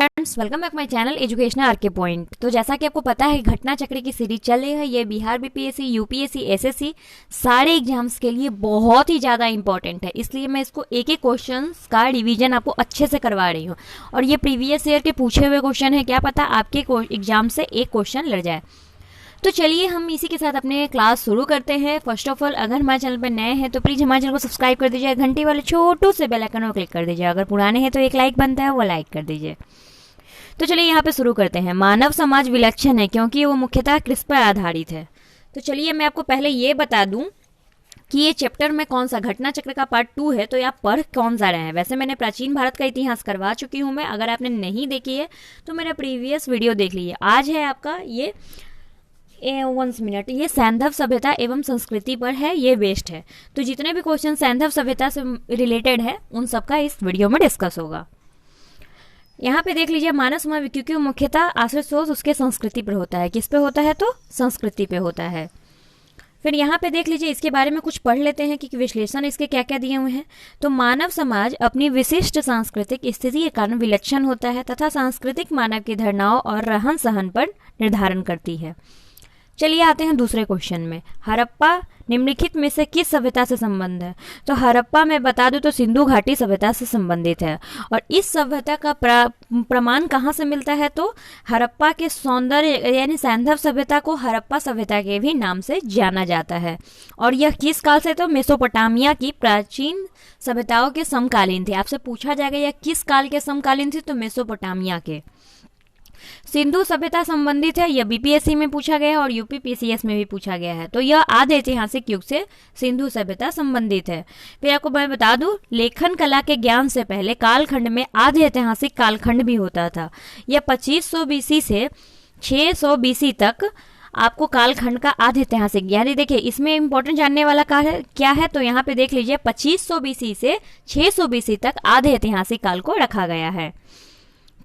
Friends, welcome back my channel educational RK point. तो जैसा कि आपको पता है घटना चक्र की सीरीज चल रही है। ये बिहार बीपीएससी, यूपीएससी, एसएससी सारे एग्जाम्स के लिए बहुत ही ज़्यादा इंपॉर्टेंट है। इसलिए मैं इसको एक एक क्वेश्चंस का रिवीजन आपको अच्छे से करवा रही हूँ। और ये प्रीवियस ईयर के पूछे हुए क्वेश्चन है, क्या पता आपके एग्जाम से एक क्वेश्चन लड़ जाए। तो चलिए हम इसी के साथ अपने क्लास शुरू करते हैं। फर्स्ट ऑफ ऑल, अगर हमारे चैनल पर नए हैं तो प्लीज़ हमारे चैनल को सब्सक्राइब कर दीजिए, घंटी वाले छोटू से बेल आइकन को क्लिक कर दीजिए। अगर पुराने हैं तो एक लाइक बनता है, वो लाइक कर दीजिए। तो चलिए यहाँ पे शुरू करते हैं। मानव समाज विलक्षण है क्योंकि वो मुख्यतः किस पर आधारित है। तो चलिए मैं आपको पहले ये बता दूं कि ये चैप्टर में कौन सा घटना चक्र का पार्ट 2 है, तो आप पढ़ कौन सा रहे हैं। वैसे मैंने प्राचीन भारत का इतिहास करवा चुकी हूँ मैं। अगर आपने नहीं देखी है तो मेरा प्रीवियस वीडियो देख लीजिए। आज है आपका ये 1 मिनट, ये सैंधव सभ्यता एवं संस्कृति पर है, ये वेस्ट है। तो जितने भी क्वेश्चन सैंधव सभ्यता से रिलेटेड है उन सबका इस वीडियो में डिस्कस होगा। यहाँ पे देख लीजिए मानव समाज, क्योंकि मुख्यतः आश्रित सोच उसके संस्कृति पर होता है। किस पे होता है? तो संस्कृति पे होता है। फिर यहाँ पे देख लीजिए, इसके बारे में कुछ पढ़ लेते हैं कि विश्लेषण इसके क्या क्या दिए हुए हैं। तो मानव समाज अपनी विशिष्ट सांस्कृतिक स्थिति के कारण विलक्षण होता है तथा सांस्कृतिक मानव की धारणाओं और रहन सहन पर निर्धारण करती है। चलिए आते हैं दूसरे क्वेश्चन में। हड़प्पा निम्नलिखित में से किस सभ्यता से संबंध है? तो हड़प्पा मैं बता दूं तो सिंधु घाटी सभ्यता से संबंधित है। और इस सभ्यता का प्रमाण कहाँ से मिलता है? तो हड़प्पा के सौंदर्य यानी सैंधव सभ्यता को हड़प्पा सभ्यता के भी नाम से जाना जाता है। और यह किस काल से? तो मेसोपोटामिया की प्राचीन सभ्यताओं के समकालीन थी। आपसे पूछा जाएगा यह किस काल के समकालीन थी? तो मेसोपोटामिया के। सिंधु सभ्यता संबंधित है, यह बीपीएससी में पूछा गया है और यूपीपीसीएस में भी पूछा गया है। तो यह आदि ऐतिहासिक युग से सिंधु सभ्यता संबंधित है। फिर आपको मैं बता दूं, लेखन कला के ज्ञान से पहले कालखंड में आदि ऐतिहासिक कालखंड भी होता था। यह 2500 बीसी से 600 बीसी तक आपको कालखंड का आधे ऐतिहासिक, यानी देखिए इसमें इंपॉर्टेंट जानने वाला क्या है? तो यहाँ पे देख लीजिए 2500 बीसी से 600 बीसी तक आधे ऐतिहासिक काल को रखा गया है।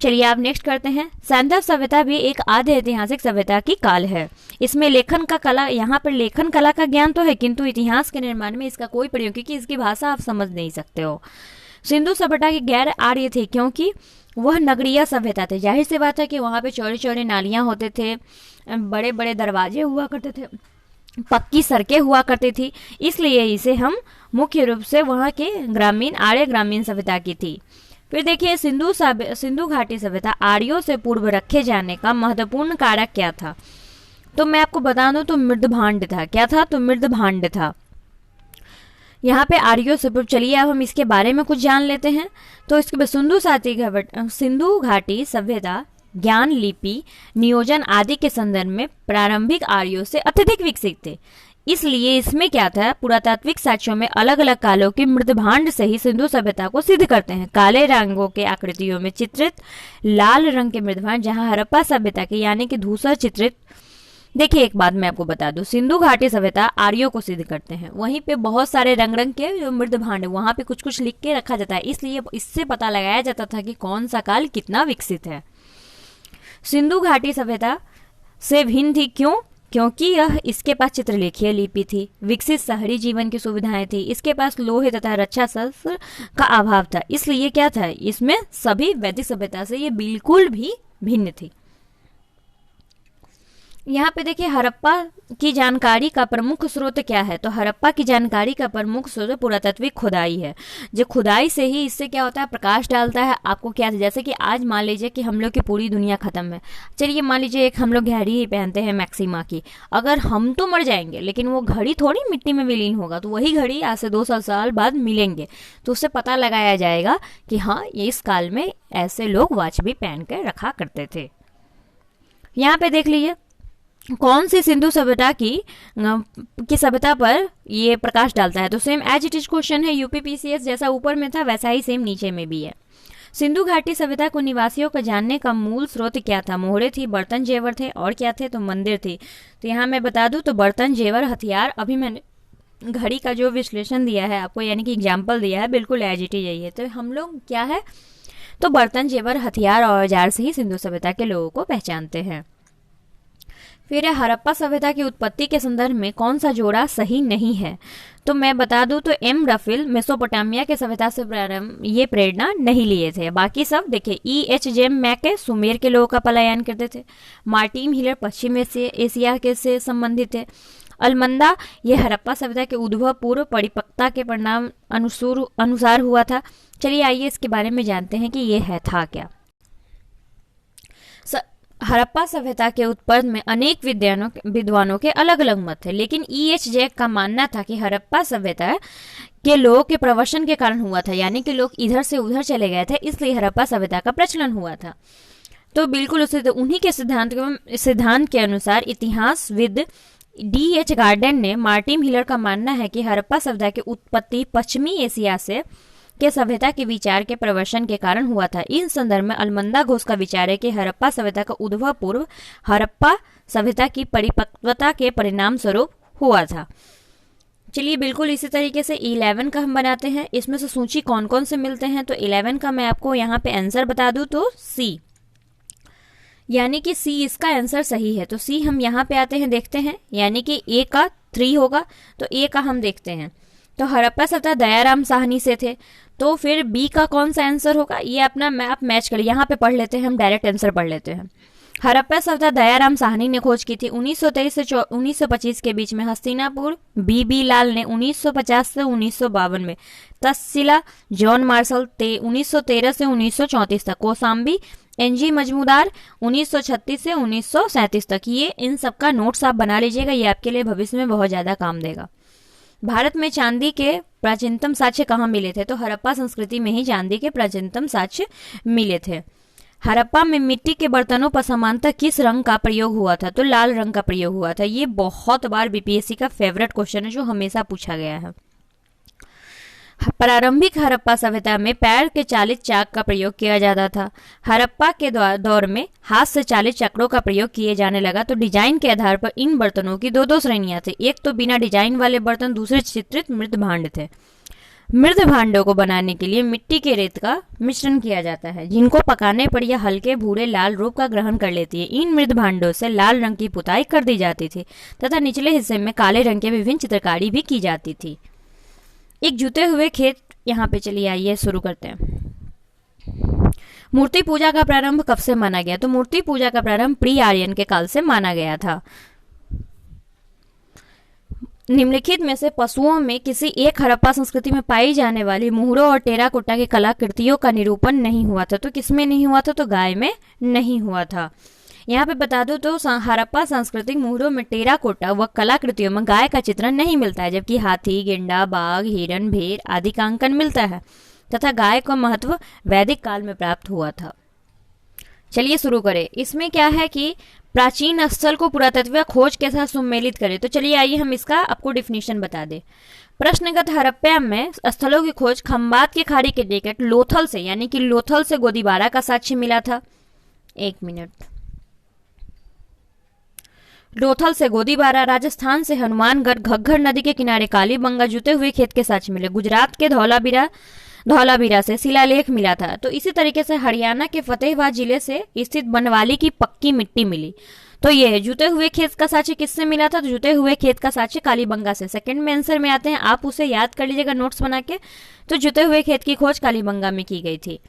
चलिए आप नेक्स्ट करते हैं। सैंधव सभ्यता भी एक आधे ऐतिहासिक सभ्यता की काल है। इसमें लेखन का कला, यहाँ पर लेखन कला का ज्ञान तो है किंतु इतिहास के निर्माण में इसका कोई प्रयोग, क्योंकि इसकी भाषा आप समझ नहीं सकते हो। सिंधु सभ्यता की गैर आर्य थी क्योंकि वह नगरीय सभ्यता थे। जाहिर सी बात है कि वहाँ पे चौड़े चौड़े नालियाँ होते थे, बड़े बड़े दरवाजे हुआ करते थे, पक्की सड़कें हुआ करती थी, इसलिए इसे हम मुख्य रूप से वहाँ के आर्य ग्रामीण सभ्यता की थी। फिर देखिए सिंधु घाटी सभ्यता आर्यों से पूर्व रखे जाने का महत्वपूर्ण कारक क्या था? तो मैं आपको बता दूं तो मृदभांड था। क्या था? तो मृदभांड था। यहाँ पे आर्यों से पूर्व। चलिए अब हम इसके बारे में कुछ जान लेते हैं। तो इसके सिंधु घाटी सभ्यता ज्ञान, लिपि, नियोजन आदि के संदर्भ में प्रारंभिक आर्यों से अत्यधिक विकसित थे। इसलिए इसमें क्या था, पुरातात्विक साक्ष्यों में अलग अलग कालों की मृदभांड से ही सिंधु सभ्यता को सिद्ध करते हैं। काले रंगों के आकृतियों में चित्रित लाल रंग के मृदभांड, जहां हड़प्पा सभ्यता के यानी कि धूसर चित्रित। देखिए एक बात मैं आपको बता दूं, सिंधु घाटी सभ्यता आर्यों को सिद्ध करते हैं, वहीं पे बहुत सारे रंग के जो मृदभांड वहां पे कुछ कुछ लिख के रखा जाता है, इसलिए इससे पता लगाया जाता था कि कौन सा काल कितना विकसित है। सिंधु घाटी सभ्यता से भिन्न थी, क्यों? क्योंकि यह इसके पास चित्रलेखीय लिपि थी, विकसित शहरी जीवन की सुविधाएं थी, इसके पास लोहे तथा रक्षा शस्त्र का अभाव था। इसलिए क्या था, इसमें सभी वैदिक सभ्यता से ये बिल्कुल भी भिन्न थी। यहाँ पे देखिए हड़प्पा की जानकारी का प्रमुख स्रोत क्या है? तो हड़प्पा की जानकारी का प्रमुख स्रोत पुरातात्विक खुदाई है। जो खुदाई से ही इससे क्या होता है, प्रकाश डालता है आपको। क्या, जैसे कि आज मान लीजिए कि हम लोग की पूरी दुनिया खत्म है। चलिए मान लीजिए एक हम लोग घड़ी ही पहनते हैं मैक्सिमा की, अगर हम तो मर जाएंगे लेकिन वो घड़ी थोड़ी मिट्टी में विलीन होगा, तो वही घड़ी आज से 200 साल बाद मिलेंगे, तो उससे पता लगाया जाएगा कि हाँ ये इस काल में ऐसे लोग वॉच भी पहन कर रखा करते थे। यहाँ पे देख लीजिए कौन सी सिंधु सभ्यता की सभ्यता पर ये प्रकाश डालता है? तो same as it is question है, यूपीपीसीएस जैसा ऊपर में था वैसा ही सेम नीचे में भी है। सिंधु घाटी सभ्यता को निवासियों को जानने का मूल स्रोत क्या था? मोहरे थी, बर्तन जेवर थे, और क्या थे? तो मंदिर थी। तो यहाँ मैं बता दूं तो बर्तन जेवर हथियार, अभी मैंने घड़ी का जो विश्लेषण दिया है आपको यानी कि एग्जाम्पल दिया है बिल्कुल एज इट इज यही है। तो हम लोग क्या है, तो बर्तन जेवर हथियार और औजार से ही सिंधु सभ्यता के लोगों को पहचानते हैं। फिर हड़प्पा सभ्यता की उत्पत्ति के संदर्भ में कौन सा जोड़ा सही नहीं है? तो मैं बता दूं तो एम रफिल मेसोपोटामिया के सभ्यता से प्रारंभ ये प्रेरणा नहीं लिए थे। बाकी सब देखिए, ई एच जेम मैके सुमेर के लोगों का पलायन करते थे। मार्टिन हिलर पश्चिम एशिया के से संबंधित थे। अलमंदा ये हड़प्पा सभ्यता के उद्भव पूर्व परिपक्वता के परिणाम अनुसार हुआ था। चलिए आइए इसके बारे में जानते हैं कि ये है था क्या। हड़प्पा सभ्यता के उत्पत्ति में अनेक विद्वानों के अलग अलग मत थे, लेकिन ई एच जैक का मानना था कि हड़प्पा सभ्यता के लोगों के प्रवसन के कारण हुआ था, यानी कि लोग इधर से उधर चले गए थे, इसलिए हड़प्पा सभ्यता का प्रचलन हुआ था। तो बिल्कुल उसे तो उन्हीं के सिद्धांत के अनुसार इतिहासविद डी एच गार्डन ने मार्टिन हिलर का मानना है कि हड़प्पा सभ्यता की उत्पत्ति पश्चिमी एशिया से के सभ्यता के विचार के प्रवर्तन के कारण हुआ था। इन संदर्भ में अलमंदा घोष का विचार है कि हड़प्पा सभ्यता का उद्भव पूर्व हड़प्पा सभ्यता की परिपक्वता के परिणाम स्वरूप हुआ था। चलिए बिल्कुल इसी तरीके से 11 का हम बनाते हैं। इसमें से सूची कौन कौन से मिलते हैं? तो 11 का मैं आपको यहाँ पे आंसर बता दूं तो सी, यानी कि सी इसका आंसर सही है। तो सी हम यहाँ पे आते हैं, देखते हैं, यानी कि ए का 3 होगा, तो ए का हम देखते हैं। तो हड़प्पा सभ्यता दयाराम साहनी से थे, तो फिर बी का कौन सा आंसर होगा? ये अपना आप मैच करिए, यहाँ पे पढ़ लेते हैं, हम डायरेक्ट आंसर पढ़ लेते हैं। हड़प्पा सभ्यता दयाराम साहनी ने खोज की थी 1923 से 1925 के बीच में। हस्तिनापुर बी लाल ने 1950 से 1952 में। तक्षशिला जॉन मार्शल 1913 से 1934 तक। कौशाम्बी एनजी मजमूदार 1936 से 1937 तक। ये इन सबका नोट्स आप बना लीजिएगा, ये आपके लिए भविष्य में बहुत ज्यादा काम देगा। भारत में चांदी के प्राचीनतम साक्ष्य कहाँ मिले थे? तो हड़प्पा संस्कृति में ही चांदी के प्राचीनतम साक्ष्य मिले थे। हड़प्पा में मिट्टी के बर्तनों पर समानतः किस रंग का प्रयोग हुआ था? तो लाल रंग का प्रयोग हुआ था। ये बहुत बार बीपीएससी का फेवरेट क्वेश्चन है जो हमेशा पूछा गया है। प्रारंभिक हड़प्पा सभ्यता में पैर के चालित चाक का प्रयोग किया जाता था। हड़प्पा के दौर में हाथ से चालित चक्रों का प्रयोग किए जाने लगा। तो डिजाइन के आधार पर इन बर्तनों की दो श्रेणियां थी। एक तो बिना डिजाइन वाले बर्तन, दूसरे चित्रित मृत भांड थे। मृत भांडों को बनाने के लिए मिट्टी के रेत का मिश्रण किया जाता है, जिनको पकाने पर यह हल्के भूरे लाल रूप का ग्रहण कर लेती है। इन मृत भांडों से लाल रंग की पुताई कर दी जाती थी तथा निचले हिस्से में काले रंग के विभिन्न चित्रकारी भी की जाती थी। एक जुते हुए खेत, यहाँ पे चलिए आइए शुरू करते हैं। मूर्ति पूजा का प्रारंभ कब से माना गया? तो मूर्ति पूजा का प्रारंभ प्री आर्यन के काल से माना गया था। निम्नलिखित में से पशुओं में किसी एक हड़प्पा संस्कृति में पाई जाने वाली मुहरों और टेराकोटा की कलाकृतियों का निरूपण नहीं हुआ था। तो किसमें नहीं हुआ था? तो गाय में नहीं हुआ था। यहाँ पे बता दो तो हड़प्पा सांस्कृतिक मुहरों में टेराकोटा व कलाकृतियों में गाय का चित्रण नहीं मिलता है, जबकि हाथी, गेंडा, बाघ, हिरण, भेड़ आदि का अंकन मिलता है तथा गाय का महत्व वैदिक काल में प्राप्त हुआ था। चलिए शुरू करें। इसमें क्या है कि प्राचीन स्थल को पुरातत्व खोज के साथ सम्मिलित करें। तो चलिए आइए हम इसका आपको डिफिनीशन बता दें। प्रश्नगत हड़प्पा में स्थलों की खोज खंबात की खाड़ी के निकट लोथल से, यानी कि लोथल से गोदीबारा का साक्ष्य मिला था। एक मिनट। लोथल से गोदीबारा, राजस्थान से हनुमानगढ़, घग्गर नदी के किनारे कालीबंगा जुते हुए खेत के साक्ष्य मिले। गुजरात के धौलावीरा से शिलालेख मिला था। तो इसी तरीके से हरियाणा के फतेहाबाद जिले से स्थित बनवाली की पक्की मिट्टी मिली। तो ये जुते हुए खेत का साक्ष्य किससे मिला था? तो जुते हुए खेत का साक्ष्य कालीबंगा से। सेकंड में आंसर में आते हैं, आप उसे याद कर लीजिएगा नोट्स बना के। तो जुते हुए खेत की खोज कालीबंगा में की गई थी।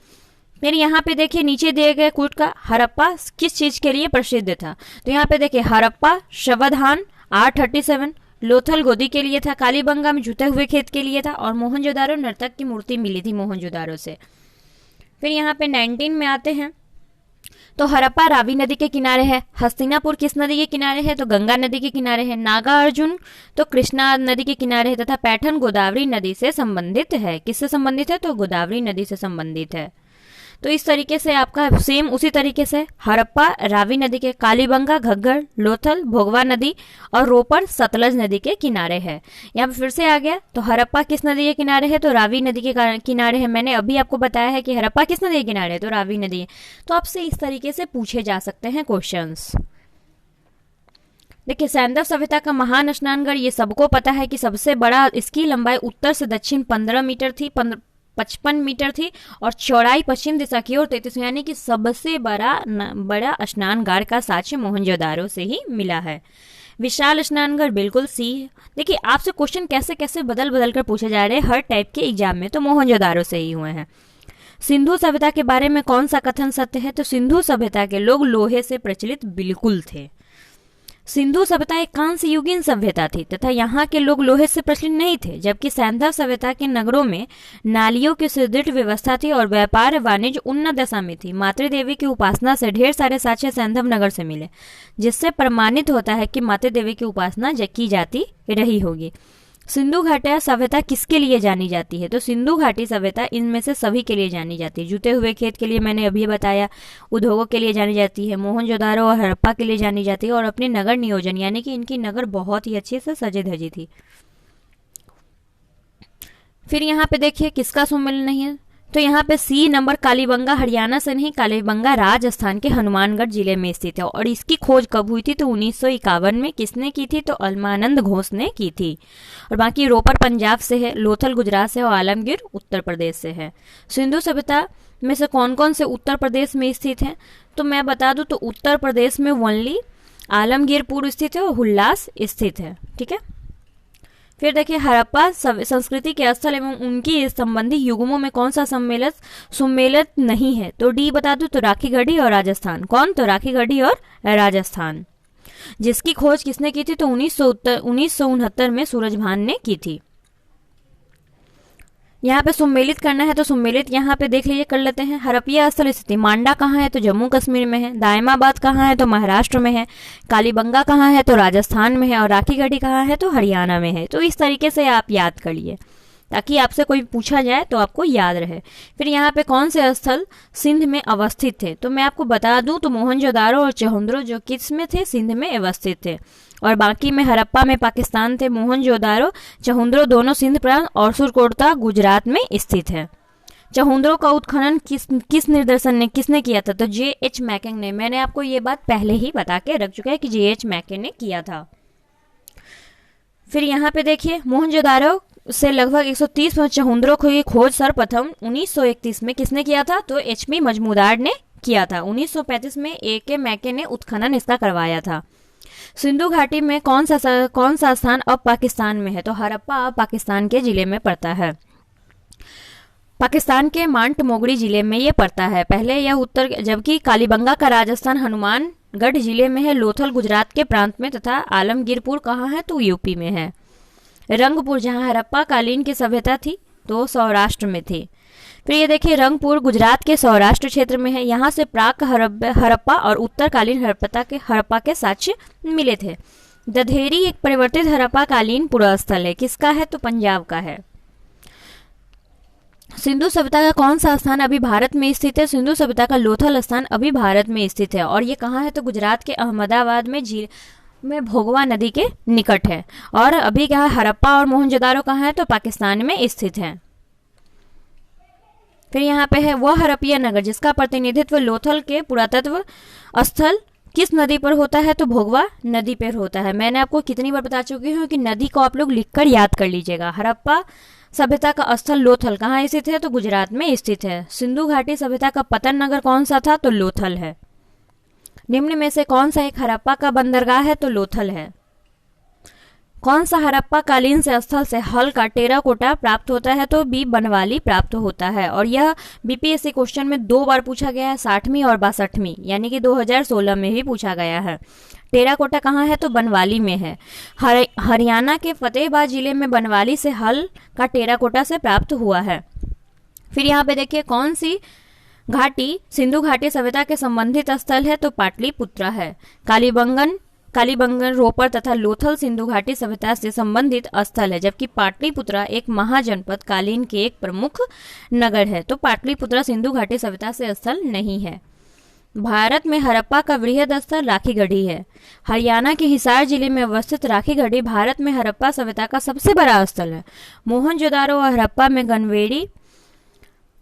फिर यहाँ पे देखिए नीचे दिए गए कूट का हड़प्पा किस चीज के लिए प्रसिद्ध था? तो यहाँ पे देखिए हड़प्पा शवधान R37 लोथल गोदी के लिए था, कालीबंगा में जुते हुए खेत के लिए था, और मोहनजोदारो नर्तक की मूर्ति मिली थी मोहनजोदारो से। फिर यहाँ पे 19 में आते हैं। तो हड़प्पा रावी नदी के किनारे है। हस्तिनापुर किस नदी के किनारे है? तो गंगा नदी के किनारे है। नागार्जुन तो कृष्णा नदी के किनारे है तथा पैठन गोदावरी नदी से संबंधित है। किससे संबंधित है? तो गोदावरी नदी से संबंधित है। तो इस तरीके से आपका सेम उसी तरीके से हड़प्पा रावी नदी के, कालीबंगा घग्गर, लोथल भोगवा नदी और रोपड़ सतलज नदी के किनारे है। यहाँ पे फिर से आ गया। तो हड़प्पा किस नदी के किनारे है? तो रावी नदी के किनारे है। मैंने अभी आपको बताया है कि हड़प्पा किस नदी के किनारे है? तो रावी नदी है। तो आपसे इस तरीके से पूछे जा सकते हैं क्वेश्चंस। देखिए सैंधव सभ्यता का महान स्नानगढ़, ये सबको पता है कि सबसे बड़ा, इसकी लंबाई उत्तर से दक्षिण 15 मीटर थी। 55 मीटर थी और चौड़ाई पश्चिम दिशा की ओर 33, यानी कि सबसे बड़ा स्नानघर का साक्ष्य मोहनजोदारो से ही मिला है। विशाल स्नानघर बिल्कुल सी है। देखिए आपसे क्वेश्चन कैसे कैसे बदल बदल कर पूछे जा रहे हैं हर टाइप के एग्जाम में, तो मोहनजोदारो से ही हुए हैं। सिंधु सभ्यता के बारे में कौन सा कथन सत्य है? तो सिंधु सभ्यता के लोग लोहे से प्रचलित बिल्कुल थे। सिंधु सभ्यता एक कांस्य युगीन सभ्यता थी तथा यहाँ के लोग लोहे से प्रचलित नहीं थे, जबकि सैंधव सभ्यता के नगरों में नालियों की सुदृढ़ व्यवस्था थी और व्यापार वाणिज्य उन्नत दशा में थी। मातृदेवी की उपासना से ढेर सारे साक्ष्य सैंधव नगर से मिले, जिससे प्रमाणित होता है कि मातृदेवी की उपासना की जाती रही होगी। सिंधु घाटी सभ्यता किसके लिए जानी जाती है? तो सिंधु घाटी सभ्यता इनमें से सभी के लिए जानी जाती है। जुते हुए खेत के लिए मैंने अभी बताया, उद्योगों के लिए जानी जाती है, मोहनजोदारो और हड़प्पा के लिए जानी जाती है, और अपने नगर नियोजन यानी कि इनकी नगर बहुत ही अच्छे से सजे धजी थी। फिर यहाँ पे देखिए किसका सुमेलन नहीं है, तो यहाँ पे सी नंबर कालीबंगा हरियाणा से नहीं, कालीबंगा राजस्थान के हनुमानगढ़ जिले में स्थित है। और इसकी खोज कब हुई थी? तो 1951 में। किसने की थी? तो अलमानंद घोष ने की थी। और बाकी रोपर पंजाब से है, लोथल गुजरात से और आलमगीर उत्तर प्रदेश से है। सिंधु सभ्यता में से कौन कौन से उत्तर प्रदेश में स्थित है? तो मैं बता दूं तो उत्तर प्रदेश में वनली, आलमगीरपुर स्थित है और हुल्लास स्थित है। ठीक है। फिर देखिए हड़प्पा संस्कृति के स्थल एवं उनकी संबंधी युग्मों में कौन सा सुमेलित नहीं है? तो डी बता दूं तो राखीगढ़ी और राजस्थान। कौन? तो राखीगढ़ी और राजस्थान। जिसकी खोज किसने की थी? तो 1969 में सूरजभान ने की थी। यहाँ पे सुमेलित करना है तो सुमेलित यहाँ पे देख लीजिए कर लेते हैं। हड़प्पा स्थल स्थिति मांडा कहाँ है? तो जम्मू कश्मीर में है। दायमाबाद कहाँ है? तो महाराष्ट्र में है। कालीबंगा कहाँ है? तो राजस्थान में है। और राखीगढ़ी कहाँ है? तो हरियाणा में है। तो इस तरीके से आप याद कर लिए ताकि आपसे कोई पूछा जाए तो आपको याद रहे। फिर यहाँ पे कौन से स्थल सिंध में अवस्थित थे? तो मैं आपको बता दूं तो मोहनजोदारो और चहुंद्रो जो किस में थे? सिंध में अवस्थित थे। और बाकी में हड़प्पा में पाकिस्तान थे, मोहनजोदारो चहुंद्रो दोनों सिंध प्रांत और सुरकोटता गुजरात में स्थित है। चहुंद्रो का उत्खनन किस निर्देशन ने किसने किया था? तो J.H. मैकेन ने। मैंने आपको ये बात पहले ही बता के रख चुका है कि J.H. मैकेन ने किया था। फिर यहाँ पे देखिए मोहनजोदारो से लगभग 130 में चहुंद्रो की खोज सर्वप्रथम 1931 में किसने किया था? तो H.P. मजमूदार ने किया था। 1935 में A.K. मैके ने उत्खनन इसका करवाया था। सिंधु घाटी में कौन सा स्थान अब पाकिस्तान में है? तो हड़प्पा अब पाकिस्तान के जिले में पड़ता है। पाकिस्तान के मांट मोगरी जिले में ये पड़ता है। पहले यह उत्तर, जबकि कालीबंगा का राजस्थान हनुमानगढ़ जिले में है, लोथल गुजरात के प्रांत में तथा आलमगीरपुर कहाँ है? तो यूपी में है। रंगपुर जहाँ हड़प्पा कालीन की सभ्यता थी तो सौराष्ट्र में थी। फिर ये देखिए रंगपुर गुजरात के सौराष्ट्र क्षेत्र में है। यहाँ से प्राक हड़प्पा और उत्तरकालीन हड़प्पा के साक्ष्य मिले थे। दधेरी एक परिवर्तित हड़प्पा कालीन पुरास्थल है। किसका है? तो पंजाब का है। सिंधु सभ्यता का कौन सा स्थान अभी भारत में स्थित है? सिंधु सभ्यता का लोथल स्थान अभी भारत में स्थित है। और ये कहाँ है? तो गुजरात के अहमदाबाद में भोगवा नदी के निकट है। और अभी क्या है? हड़प्पा और मोहनजोदारो कहाँ है? तो पाकिस्तान में स्थित है। फिर यहाँ पे है वह हड़प्पा नगर जिसका प्रतिनिधित्व लोथल के पुरातत्व स्थल किस नदी पर होता है? तो भोगवा नदी पर होता है। मैंने आपको कितनी बार बता चुकी हूँ कि नदी को आप लोग लिखकर याद कर लीजिएगा। हड़प्पा सभ्यता का स्थल लोथल कहाँ स्थित है? तो गुजरात में स्थित है। सिंधु घाटी सभ्यता का पतन नगर कौन सा था? तो लोथल है। निम्न में से कौन सा एक हड़प्पा का बंदरगाह है? तो लोथल है। कौन सा हड़प्पा कालीन से स्थल से हल का टेराकोटा प्राप्त होता है? तो बी बनवाली प्राप्त होता है। और यह बीपीएससी क्वेश्चन में 2 बार पूछा गया है, 60वीं और 62वीं, यानी कि 2016 में भी पूछा गया है। टेराकोटा कहाँ है? तो बनवाली में है। हरियाणा के फतेहाबाद जिले में बनवाली से हल का टेराकोटा से प्राप्त हुआ है। फिर यहाँ पे देखिए कौन सी घाटी सिंधु घाटी सभ्यता के संबंधित स्थल है? तो पाटलिपुत्रा है। कालीबंगन रोपर तथा लोथल सिंधु घाटी सभ्यता से संबंधित स्थल है, जबकि पाटलिपुत्रा एक महाजनपद कालीन के एक प्रमुख नगर है। तो पाटलिपुत्रा सिंधु घाटी सभ्यता से स्थल नहीं है। भारत में हड़प्पा का वृहद स्थल राखीगढ़ी है। हरियाणा के हिसार जिले में अवस्थित राखीगढ़ी भारत में हड़प्पा सभ्यता का सबसे बड़ा स्थल है। मोहनजोदारो और हड़प्पा में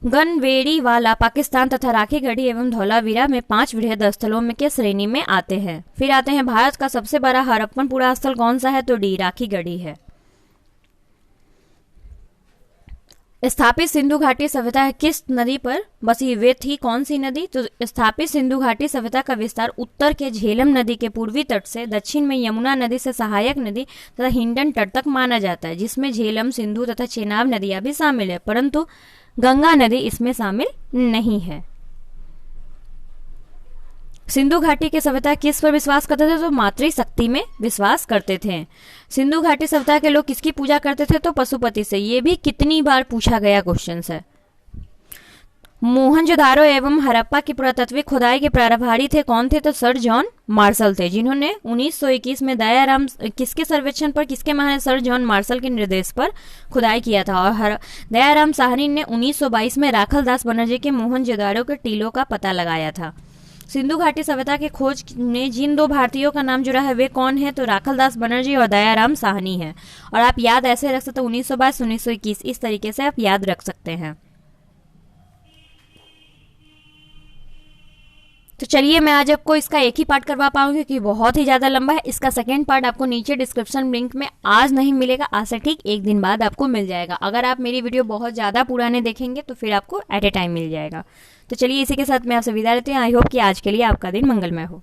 गनवेड़ी वाला पाकिस्तान तथा राखीगढ़ी एवं धौलावीरा में 5 वृहद स्थलों में के श्रेणी में आते हैं। फिर आते हैं भारत का सबसे बड़ा हड़प्पन पुरा स्थल कौन सा है? तो डी राखीगढ़ी है। स्थापित सिंधु घाटी सभ्यता किस नदी पर बसी वे थी? कौन सी नदी? तो स्थापित सिंधु घाटी सभ्यता का विस्तार उत्तर के झेलम नदी के पूर्वी तट से दक्षिण में यमुना नदी से सहायक नदी तथा हिंडन तट तक माना जाता है, जिसमें झेलम, सिंधु तथा चेनाब नदियां भी शामिल है, परंतु गंगा नदी इसमें शामिल नहीं है। सिंधु घाटी की सभ्यता किस पर विश्वास करते थे? तो मातृशक्ति में विश्वास करते थे। सिंधु घाटी सभ्यता के लोग किसकी पूजा करते थे? तो पशुपति से। ये भी कितनी बार पूछा गया क्वेश्चन है। मोहनजोदारो एवं हड़प्पा की पुरातत्विक खुदाई के प्रभारी थे कौन थे? तो सर जॉन मार्शल थे, जिन्होंने 1921 में दयाराम किसके सर्वेक्षण पर, किसके महान सर जॉन मार्शल के निर्देश पर खुदाई किया था। और दयाराम साहनी ने 1922 में राखलदास बनर्जी के मोहनजोदारो के टीलों का पता लगाया था। सिंधु घाटी सभ्यता के खोज में जिन दो भारतीयों का नाम जुड़ा है वे कौन है? तो राखलदास बनर्जी और दयाराम साहनी है। और आप याद ऐसे रख सकते, 1922, 1921, इस तरीके से आप याद रख सकते हैं। तो चलिए, मैं आज आपको इसका एक ही पार्ट करवा पाऊंगी क्योंकि बहुत ही ज्यादा लंबा है। इसका सेकंड पार्ट आपको नीचे डिस्क्रिप्शन लिंक में आज नहीं मिलेगा, आज से ठीक एक दिन बाद आपको मिल जाएगा। अगर आप मेरी वीडियो बहुत ज्यादा पुराने देखेंगे तो फिर आपको एट ए टाइम मिल जाएगा। तो चलिए, इसी के साथ मैं आपसे विदा लेती हूँ। आई होप कि आज के लिए आपका दिन मंगलमय हो।